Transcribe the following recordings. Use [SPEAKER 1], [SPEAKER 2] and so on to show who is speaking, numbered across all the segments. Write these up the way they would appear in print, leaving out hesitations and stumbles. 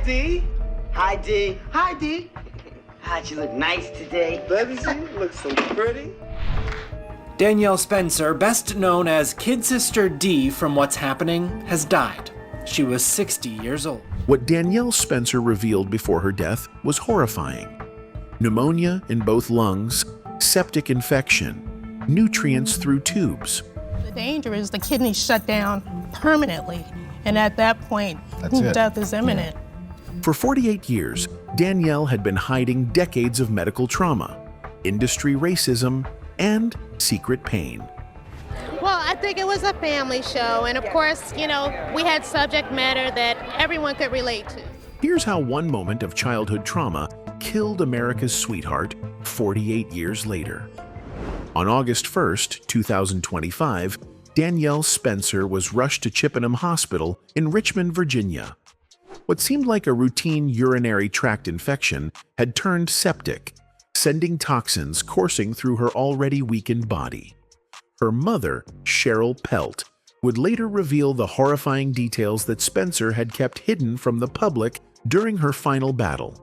[SPEAKER 1] D. Hi, D. Hi, D. How'd you look nice today? Baby, you look so pretty.
[SPEAKER 2] Danielle Spencer, best known as Kid Sister D from What's Happening, has died. She was 60 years old.
[SPEAKER 3] What Danielle Spencer revealed before her death was horrifying. Pneumonia in both lungs, septic infection, nutrients through tubes.
[SPEAKER 4] The danger is the kidneys shut down permanently, and at that point, death is imminent.
[SPEAKER 3] For 48 years, Danielle had been hiding decades of medical trauma, industry racism, and secret pain.
[SPEAKER 5] Well, I think it was a family show, and of course, we had subject matter that everyone could relate to.
[SPEAKER 3] Here's how one moment of childhood trauma killed America's sweetheart 48 years later. On August 1st, 2025, Danielle Spencer was rushed to Chippenham Hospital in Richmond, Virginia. What seemed like a routine urinary tract infection had turned septic, sending toxins coursing through her already weakened body. Her mother, Cheryl Pelt, would later reveal the horrifying details that Spencer had kept hidden from the public during her final battle.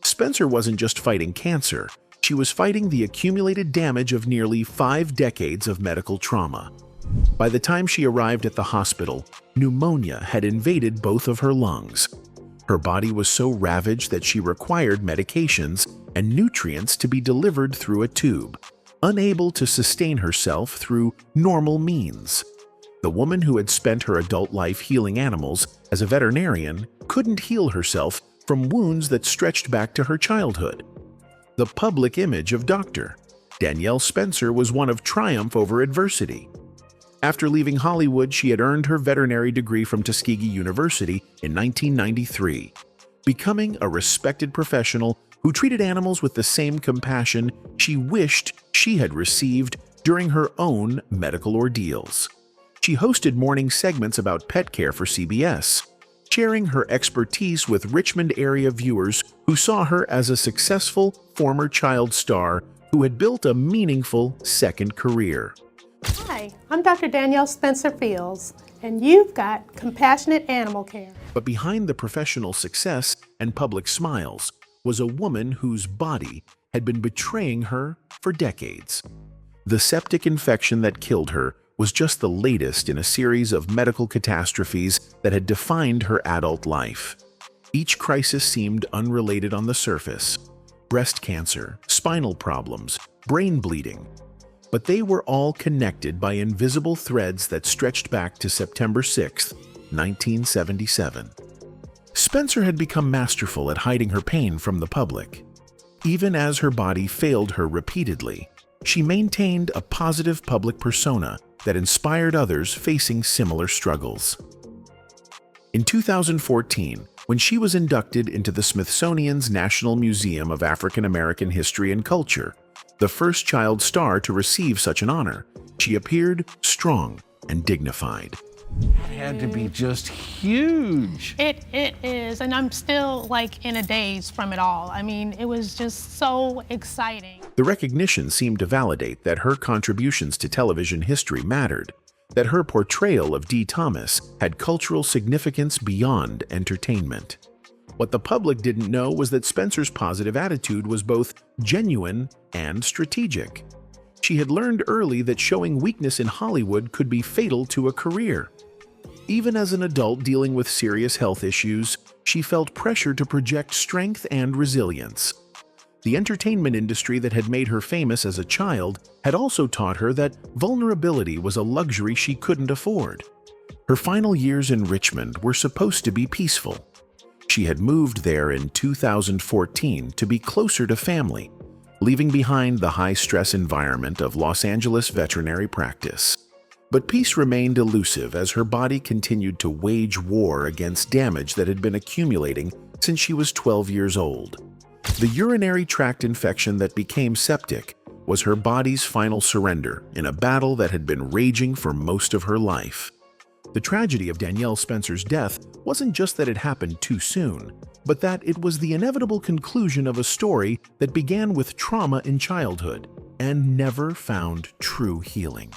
[SPEAKER 3] Spencer wasn't just fighting cancer, she was fighting the accumulated damage of nearly 5 decades of medical trauma. By the time she arrived at the hospital, pneumonia had invaded both of her lungs. Her body was so ravaged that she required medications and nutrients to be delivered through a tube, unable to sustain herself through normal means. The woman who had spent her adult life healing animals as a veterinarian couldn't heal herself from wounds that stretched back to her childhood. The public image of Dr. Danielle Spencer was one of triumph over adversity. After leaving Hollywood, she had earned her veterinary degree from Tuskegee University in 1993, becoming a respected professional who treated animals with the same compassion she wished she had received during her own medical ordeals. She hosted morning segments about pet care for CBS, sharing her expertise with Richmond area viewers who saw her as a successful former child star who had built a meaningful second career.
[SPEAKER 4] Hi, I'm Dr. Danielle Spencer Fields, and you've got compassionate animal care.
[SPEAKER 3] But behind the professional success and public smiles was a woman whose body had been betraying her for decades. The septic infection that killed her was just the latest in a series of medical catastrophes that had defined her adult life. Each crisis seemed unrelated on the surface: breast cancer, spinal problems, brain bleeding. But they were all connected by invisible threads that stretched back to September 6, 1977. Spencer had become masterful at hiding her pain from the public. Even as her body failed her repeatedly, she maintained a positive public persona that inspired others facing similar struggles. In 2014, when she was inducted into the Smithsonian's National Museum of African American History and Culture, the first child star to receive such an honor, she appeared strong and dignified.
[SPEAKER 6] It had to be just huge.
[SPEAKER 4] It is, and I'm still in a daze from it all. I mean, it was just so exciting.
[SPEAKER 3] The recognition seemed to validate that her contributions to television history mattered, that her portrayal of Dee Thomas had cultural significance beyond entertainment. What the public didn't know was that Spencer's positive attitude was both genuine and strategic. She had learned early that showing weakness in Hollywood could be fatal to a career. Even as an adult dealing with serious health issues, she felt pressure to project strength and resilience. The entertainment industry that had made her famous as a child had also taught her that vulnerability was a luxury she couldn't afford. Her final years in Richmond were supposed to be peaceful. She had moved there in 2014 to be closer to family, leaving behind the high-stress environment of Los Angeles veterinary practice. But peace remained elusive as her body continued to wage war against damage that had been accumulating since she was 12 years old. The urinary tract infection that became septic was her body's final surrender in a battle that had been raging for most of her life. The tragedy of Danielle Spencer's death wasn't just that it happened too soon, but that it was the inevitable conclusion of a story that began with trauma in childhood and never found true healing.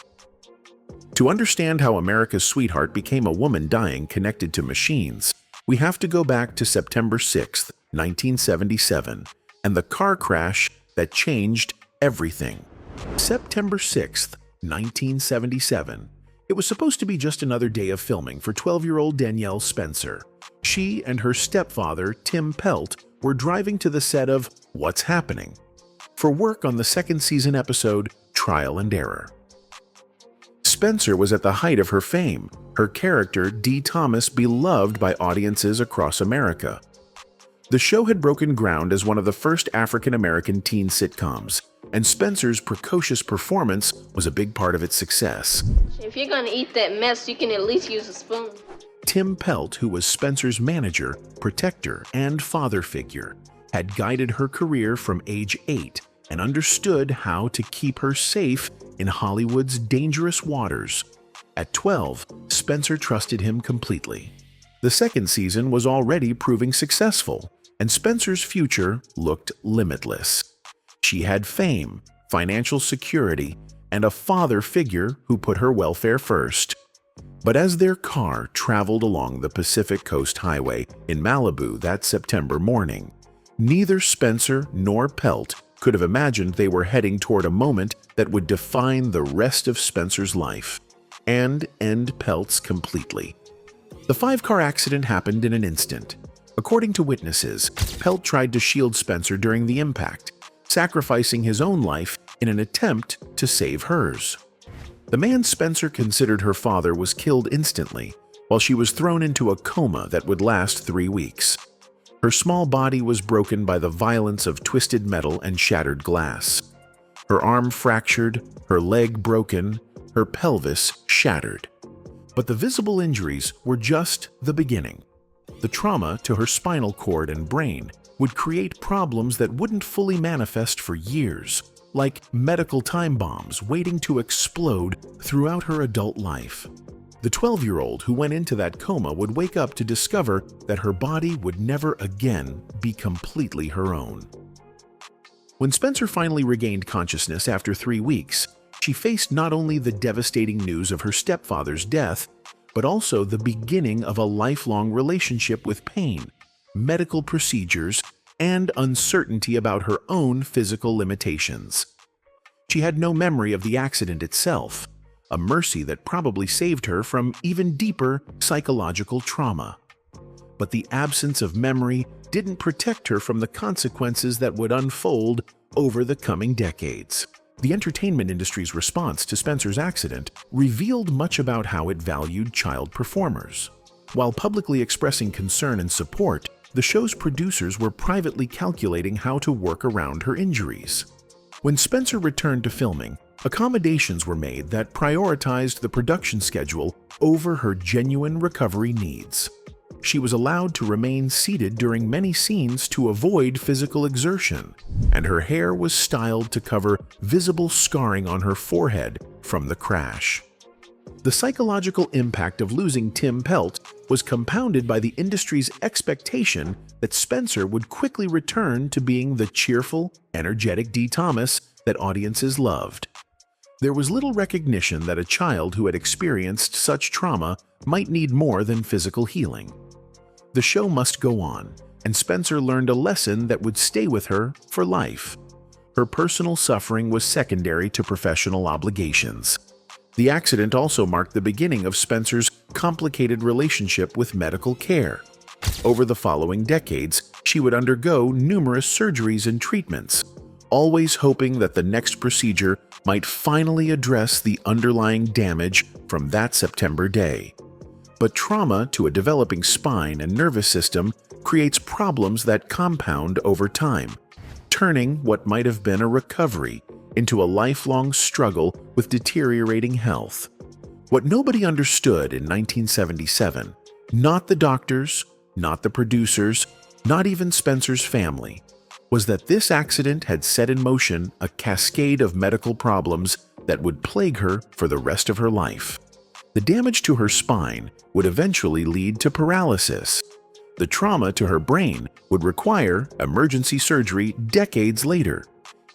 [SPEAKER 3] To understand how America's sweetheart became a woman dying connected to machines, We have to go back to September 6th, 1977, and the car crash that changed everything. September 6th, 1977. It was supposed to be just another day of filming for 12-year-old Danielle Spencer. She and her stepfather, Tim Pelt, were driving to the set of What's Happening for work on the second season episode Trial and Error. Spencer was at the height of her fame, her character Dee Thomas beloved by audiences across America. The show had broken ground as one of the first African-American teen sitcoms, and Spencer's precocious performance was a big part of its success.
[SPEAKER 7] If you're gonna eat that mess, you can at least use a spoon.
[SPEAKER 3] Tim Pelt, who was Spencer's manager, protector, and father figure, had guided her career from age 8 and understood how to keep her safe in Hollywood's dangerous waters. At 12, Spencer trusted him completely. The second season was already proving successful, and Spencer's future looked limitless. She had fame, financial security, and a father figure who put her welfare first. But as their car traveled along the Pacific Coast Highway in Malibu that September morning, neither Spencer nor Pelt could have imagined they were heading toward a moment that would define the rest of Spencer's life and end Pelt's completely. The 5-car accident happened in an instant. According to witnesses, Pelt tried to shield Spencer during the impact, sacrificing his own life in an attempt to save hers. The man Spencer considered her father was killed instantly, while she was thrown into a coma that would last 3 weeks. Her small body was broken by the violence of twisted metal and shattered glass. Her arm fractured, her leg broken, her pelvis shattered. But the visible injuries were just the beginning. The trauma to her spinal cord and brain would create problems that wouldn't fully manifest for years, like medical time bombs waiting to explode throughout her adult life. The 12-year-old who went into that coma would wake up to discover that her body would never again be completely her own. When Spencer finally regained consciousness after 3 weeks, she faced not only the devastating news of her stepfather's death, but also the beginning of a lifelong relationship with pain, medical procedures, and uncertainty about her own physical limitations. She had no memory of the accident itself, a mercy that probably saved her from even deeper psychological trauma. But the absence of memory didn't protect her from the consequences that would unfold over the coming decades. The entertainment industry's response to Spencer's accident revealed much about how it valued child performers. While publicly expressing concern and support, the show's producers were privately calculating how to work around her injuries. When Spencer returned to filming, accommodations were made that prioritized the production schedule over her genuine recovery needs. She was allowed to remain seated during many scenes to avoid physical exertion, and her hair was styled to cover visible scarring on her forehead from the crash. The psychological impact of losing Tim Pelt was compounded by the industry's expectation that Spencer would quickly return to being the cheerful, energetic Dee Thomas that audiences loved. There was little recognition that a child who had experienced such trauma might need more than physical healing. The show must go on, and Spencer learned a lesson that would stay with her for life. Her personal suffering was secondary to professional obligations. The accident also marked the beginning of Spencer's complicated relationship with medical care. Over the following decades, she would undergo numerous surgeries and treatments, always hoping that the next procedure might finally address the underlying damage from that September day. But trauma to a developing spine and nervous system creates problems that compound over time, turning what might have been a recovery into a lifelong struggle with deteriorating health. What nobody understood in 1977, not the doctors, not the producers, not even Spencer's family, was that this accident had set in motion a cascade of medical problems that would plague her for the rest of her life. The damage to her spine would eventually lead to paralysis. The trauma to her brain would require emergency surgery decades later.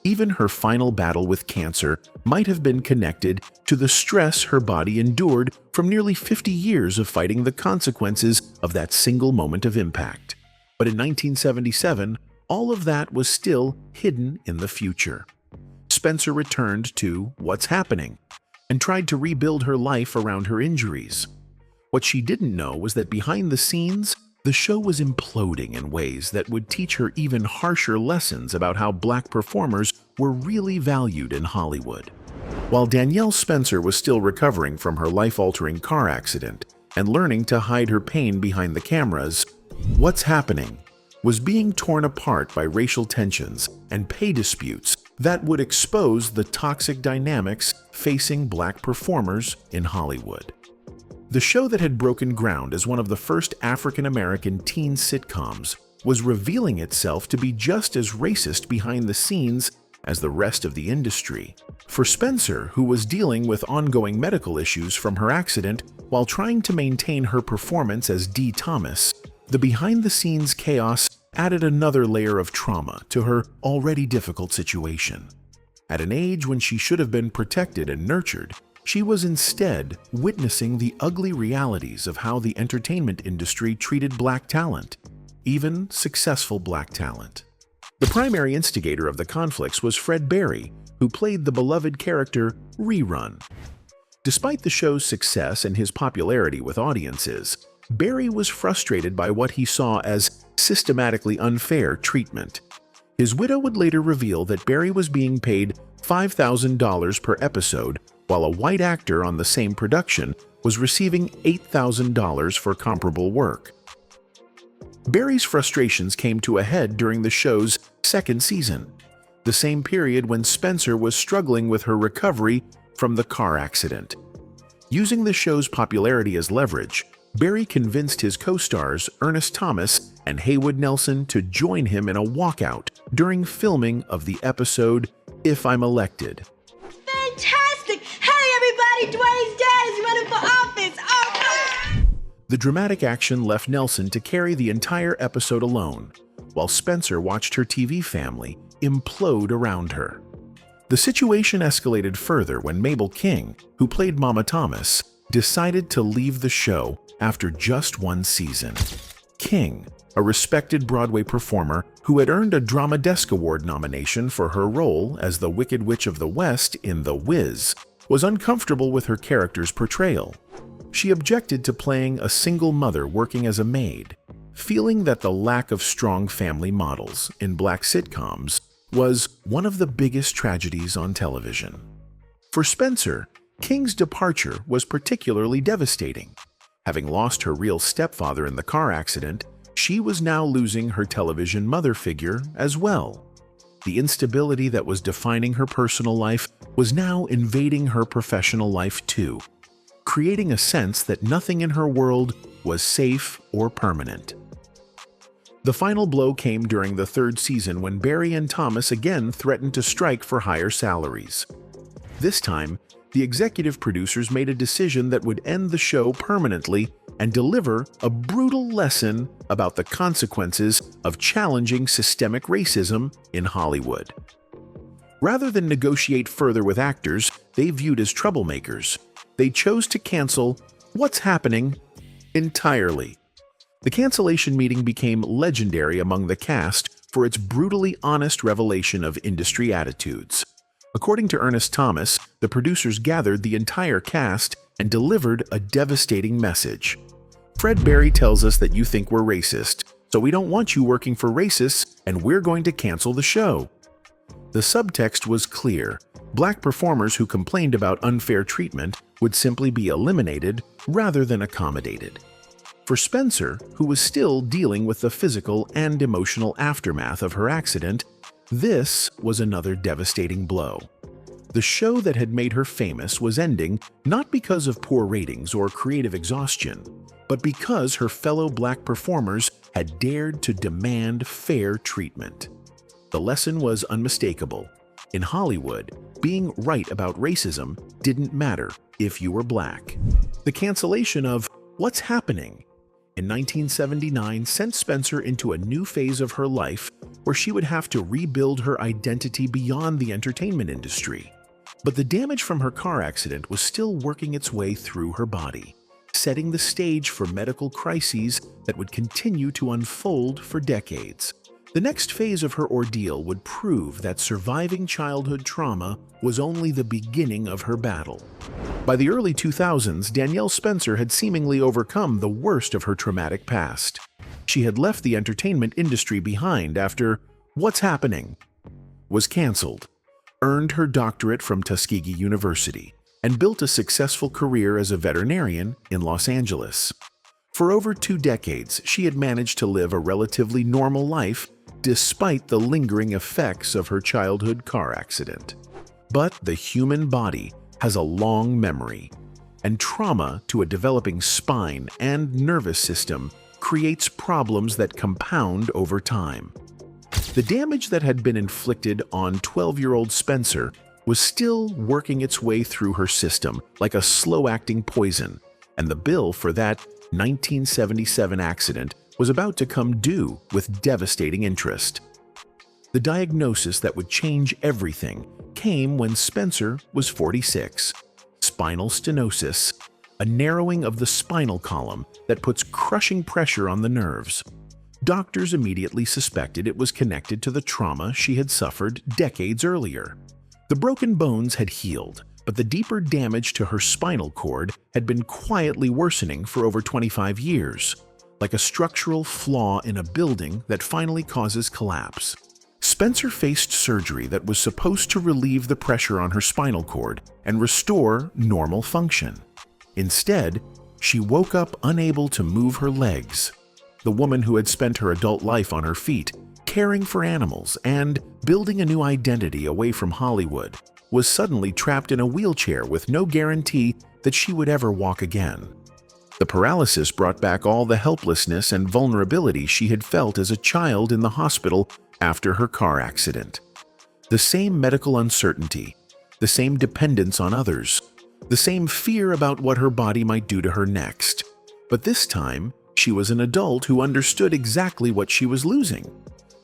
[SPEAKER 3] Even her final battle with cancer might have been connected to the stress her body endured from nearly 50 years of fighting the consequences of that single moment of impact. But in 1977, all of that was still hidden in the future. Spencer returned to What's Happening and tried to rebuild her life around her injuries. What she didn't know was that behind the scenes, the show was imploding in ways that would teach her even harsher lessons about how Black performers were really valued in Hollywood. While Danielle Spencer was still recovering from her life-altering car accident and learning to hide her pain behind the cameras, What's Happening was being torn apart by racial tensions and pay disputes that would expose the toxic dynamics facing Black performers in Hollywood. The show that had broken ground as one of the first African-American teen sitcoms was revealing itself to be just as racist behind the scenes as the rest of the industry. For Spencer, who was dealing with ongoing medical issues from her accident while trying to maintain her performance as Dee Thomas, the behind-the-scenes chaos added another layer of trauma to her already difficult situation. At an age when she should have been protected and nurtured, she was instead witnessing the ugly realities of how the entertainment industry treated Black talent, even successful Black talent. The primary instigator of the conflicts was Fred Berry, who played the beloved character Rerun. Despite the show's success and his popularity with audiences, Berry was frustrated by what he saw as systematically unfair treatment. His widow would later reveal that Berry was being paid $5,000 per episode, while a white actor on the same production was receiving $8,000 for comparable work. Berry's frustrations came to a head during the show's second season, the same period when Spencer was struggling with her recovery from the car accident. Using the show's popularity as leverage, Berry convinced his co-stars Ernest Thomas and Haywood Nelson to join him in a walkout during filming of the episode If I'm Elected.
[SPEAKER 8] Fantastic! Hey everybody, Dwayne's dad is running for office! All right!
[SPEAKER 3] The dramatic action left Nelson to carry the entire episode alone, while Spencer watched her TV family implode around her. The situation escalated further when Mabel King, who played Mama Thomas, decided to leave the show after just one season. King, a respected Broadway performer who had earned a Drama Desk Award nomination for her role as the Wicked Witch of the West in The Wiz, was uncomfortable with her character's portrayal. She objected to playing a single mother working as a maid, feeling that the lack of strong family models in Black sitcoms was one of the biggest tragedies on television. For Spencer, King's departure was particularly devastating. Having lost her real stepfather in the car accident, she was now losing her television mother figure as well. The instability that was defining her personal life was now invading her professional life too, creating a sense that nothing in her world was safe or permanent. The final blow came during the third season when Berry and Thomas again threatened to strike for higher salaries. This time, the executive producers made a decision that would end the show permanently and deliver a brutal lesson about the consequences of challenging systemic racism in Hollywood. Rather than negotiate further with actors they viewed as troublemakers, they chose to cancel What's Happening entirely. The cancellation meeting became legendary among the cast for its brutally honest revelation of industry attitudes. According to Ernest Thomas, the producers gathered the entire cast and delivered a devastating message. Fred Berry tells us that you think we're racist, so we don't want you working for racists, and we're going to cancel the show. The subtext was clear. Black performers who complained about unfair treatment would simply be eliminated rather than accommodated. For Spencer, who was still dealing with the physical and emotional aftermath of her accident, this was another devastating blow. The show that had made her famous was ending not because of poor ratings or creative exhaustion, but because her fellow Black performers had dared to demand fair treatment. The lesson was unmistakable. In Hollywood, being right about racism didn't matter if you were Black. The cancellation of What's Happening in 1979 sent Spencer into a new phase of her life where she would have to rebuild her identity beyond the entertainment industry. But the damage from her car accident was still working its way through her body, setting the stage for medical crises that would continue to unfold for decades. The next phase of her ordeal would prove that surviving childhood trauma was only the beginning of her battle. By the early 2000s, Danielle Spencer had seemingly overcome the worst of her traumatic past. She had left the entertainment industry behind after What's Happening was canceled, earned her doctorate from Tuskegee University, and built a successful career as a veterinarian in Los Angeles. For over 2 decades, she had managed to live a relatively normal life despite the lingering effects of her childhood car accident. But the human body has a long memory, and trauma to a developing spine and nervous system creates problems that compound over time. The damage that had been inflicted on 12-year-old Spencer was still working its way through her system like a slow-acting poison, and the bill for that 1977 accident was about to come due with devastating interest. The diagnosis that would change everything came when Spencer was 46. Spinal stenosis, a narrowing of the spinal column that puts crushing pressure on the nerves. Doctors immediately suspected it was connected to the trauma she had suffered decades earlier. The broken bones had healed, but the deeper damage to her spinal cord had been quietly worsening for over 25 years, like a structural flaw in a building that finally causes collapse. Spencer faced surgery that was supposed to relieve the pressure on her spinal cord and restore normal function. Instead, she woke up unable to move her legs. The woman who had spent her adult life on her feet, caring for animals and building a new identity away from Hollywood, was suddenly trapped in a wheelchair with no guarantee that she would ever walk again. The paralysis brought back all the helplessness and vulnerability she had felt as a child in the hospital after her car accident. The same medical uncertainty, the same dependence on others, the same fear about what her body might do to her next. But this time, she was an adult who understood exactly what she was losing.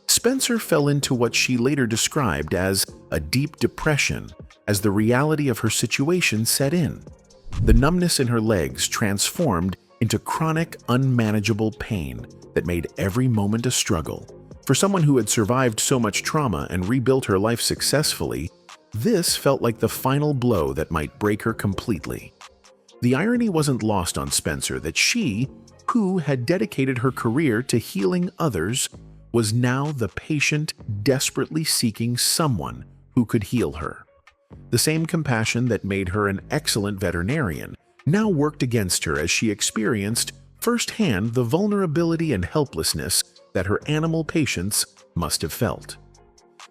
[SPEAKER 3] Spencer fell into what she later described as a deep depression as the reality of her situation set in. The numbness in her legs transformed into chronic, unmanageable pain that made every moment a struggle. For someone who had survived so much trauma and rebuilt her life successfully, this felt like the final blow that might break her completely. The irony wasn't lost on Spencer that she, who had dedicated her career to healing others, was now the patient desperately seeking someone who could heal her. The same compassion that made her an excellent veterinarian now worked against her as she experienced firsthand the vulnerability and helplessness that her animal patients must have felt.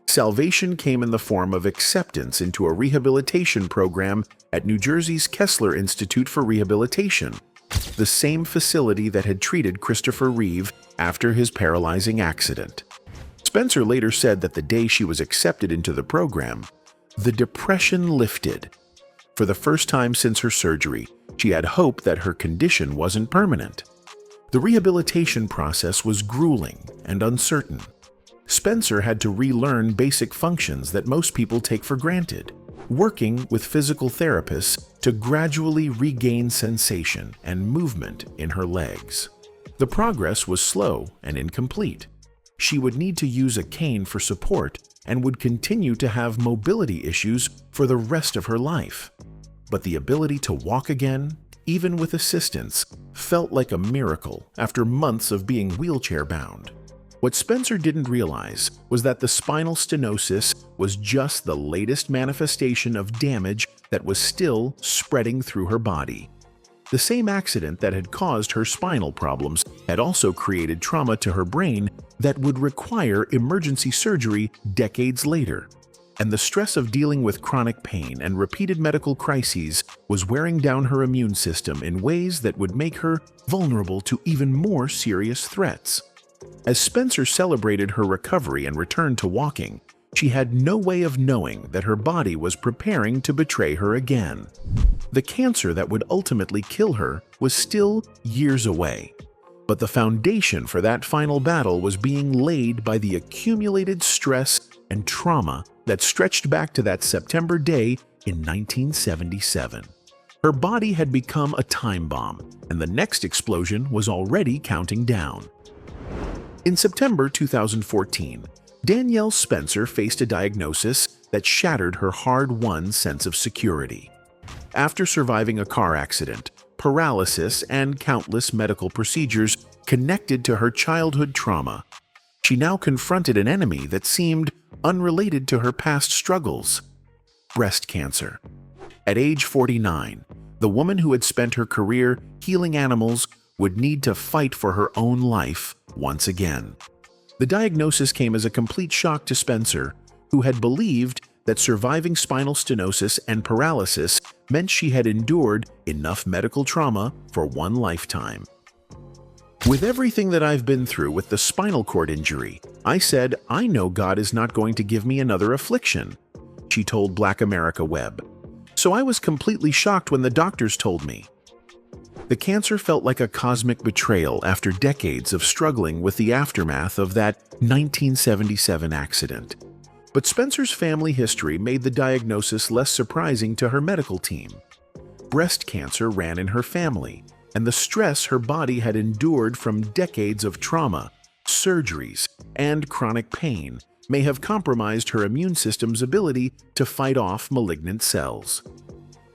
[SPEAKER 3] Salvation came in the form of acceptance into a rehabilitation program at New Jersey's Kessler Institute for Rehabilitation, the same facility that had treated Christopher Reeve after his paralyzing accident. Spencer later said that the day she was accepted into the program, the depression lifted. For the first time since her surgery, she had hope that her condition wasn't permanent. The rehabilitation process was grueling and uncertain. Spencer had to relearn basic functions that most people take for granted, working with physical therapists to gradually regain sensation and movement in her legs. The progress was slow and incomplete. She would need to use a cane for support and would continue to have mobility issues for the rest of her life. But the ability to walk again, even with assistance, felt like a miracle after months of being wheelchair-bound. What Spencer didn't realize was that the spinal stenosis was just the latest manifestation of damage that was still spreading through her body. The same accident that had caused her spinal problems had also created trauma to her brain that would require emergency surgery decades later. And the stress of dealing with chronic pain and repeated medical crises was wearing down her immune system in ways that would make her vulnerable to even more serious threats. As Spencer celebrated her recovery and returned to walking, she had no way of knowing that her body was preparing to betray her again. The cancer that would ultimately kill her was still years away. But the foundation for that final battle was being laid by the accumulated stress and trauma that stretched back to that September day in 1977. Her body had become a time bomb, and the next explosion was already counting down. In September 2014, Danielle Spencer faced a diagnosis that shattered her hard-won sense of security. After surviving a car accident, paralysis, and countless medical procedures connected to her childhood trauma, she now confronted an enemy that seemed unrelated to her past struggles: breast cancer. At age 49, the woman who had spent her career healing animals would need to fight for her own life once again. The diagnosis came as a complete shock to Spencer, who had believed that surviving spinal stenosis and paralysis meant she had endured enough medical trauma for one lifetime. "With everything that I've been through with the spinal cord injury, I said, I know God is not going to give me another affliction," she told Black America Web. "So I was completely shocked when the doctors told me." The cancer felt like a cosmic betrayal after decades of struggling with the aftermath of that 1977 accident. But Spencer's family history made the diagnosis less surprising to her medical team. Breast cancer ran in her family, and the stress her body had endured from decades of trauma, surgeries, and chronic pain may have compromised her immune system's ability to fight off malignant cells.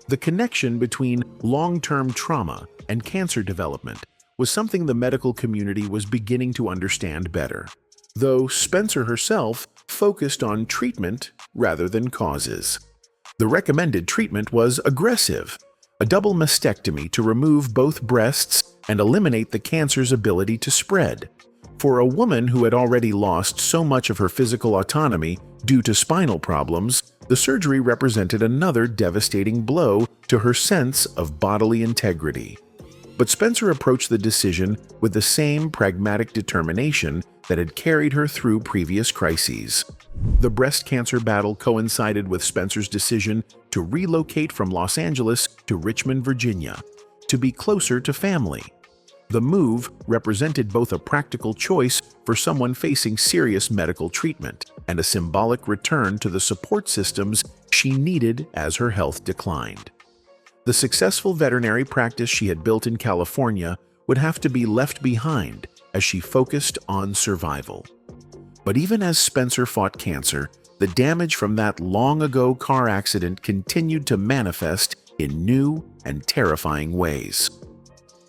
[SPEAKER 3] The connection between long-term trauma and cancer development was something the medical community was beginning to understand better, though Spencer herself focused on treatment rather than causes. The recommended treatment was aggressive, a double mastectomy to remove both breasts and eliminate the cancer's ability to spread. For a woman who had already lost so much of her physical autonomy due to spinal problems, the surgery represented another devastating blow to her sense of bodily integrity. But Spencer approached the decision with the same pragmatic determination that had carried her through previous crises. The breast cancer battle coincided with Spencer's decision to relocate from Los Angeles to Richmond, Virginia, to be closer to family. The move represented both a practical choice for someone facing serious medical treatment and a symbolic return to the support systems she needed as her health declined. The successful veterinary practice she had built in California would have to be left behind as she focused on survival. But even as Spencer fought cancer, the damage from that long-ago car accident continued to manifest in new and terrifying ways.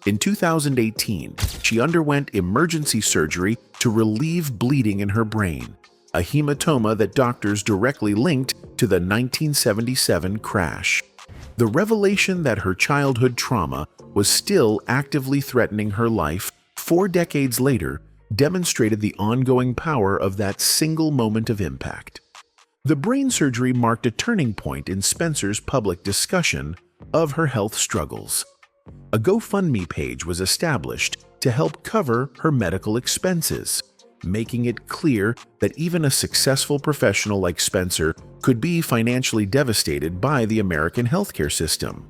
[SPEAKER 3] In 2018, she underwent emergency surgery to relieve bleeding in her brain, a hematoma that doctors directly linked to the 1977 crash. The revelation that her childhood trauma was still actively threatening her life 4 decades later demonstrated the ongoing power of that single moment of impact. The brain surgery marked a turning point in Spencer's public discussion of her health struggles. A GoFundMe page was established to help cover her medical expenses, making it clear that even a successful professional like Spencer could be financially devastated by the American healthcare system.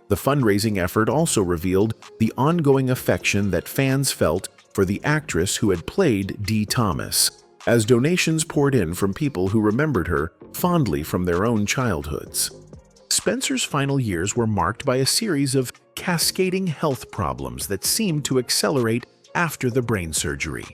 [SPEAKER 3] The fundraising effort also revealed the ongoing affection that fans felt for the actress who had played Dee Thomas, as donations poured in from people who remembered her fondly from their own childhoods. Spencer's final years were marked by a series of cascading health problems that seemed to accelerate after the brain surgery.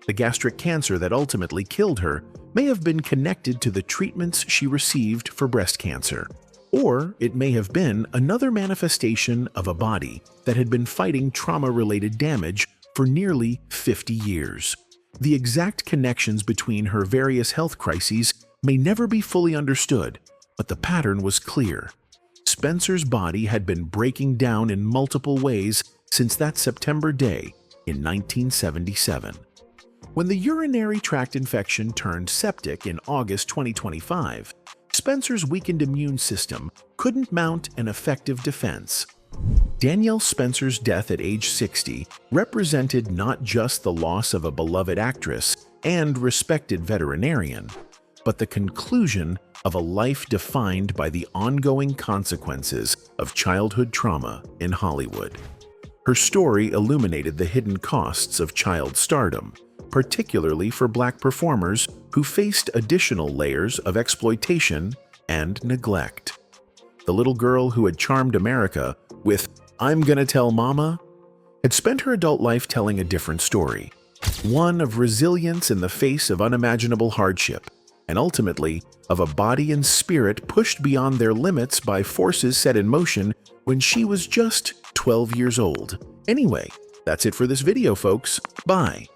[SPEAKER 3] The gastric cancer that ultimately killed her may have been connected to the treatments she received for breast cancer, or it may have been another manifestation of a body that had been fighting trauma-related damage for nearly 50 years. The exact connections between her various health crises may never be fully understood, but the pattern was clear. Spencer's body had been breaking down in multiple ways since that September day in 1977. When the urinary tract infection turned septic in August 2025, Spencer's weakened immune system couldn't mount an effective defense. Danielle Spencer's death at age 60 represented not just the loss of a beloved actress and respected veterinarian, but the conclusion of a life defined by the ongoing consequences of childhood trauma in Hollywood. Her story illuminated the hidden costs of child stardom, particularly for Black performers who faced additional layers of exploitation and neglect. The little girl who had charmed America with "I'm Gonna Tell Mama" had spent her adult life telling a different story, one of resilience in the face of unimaginable hardship, and ultimately of a body and spirit pushed beyond their limits by forces set in motion when she was just 12 years old. Anyway, that's it for this video, folks. Bye.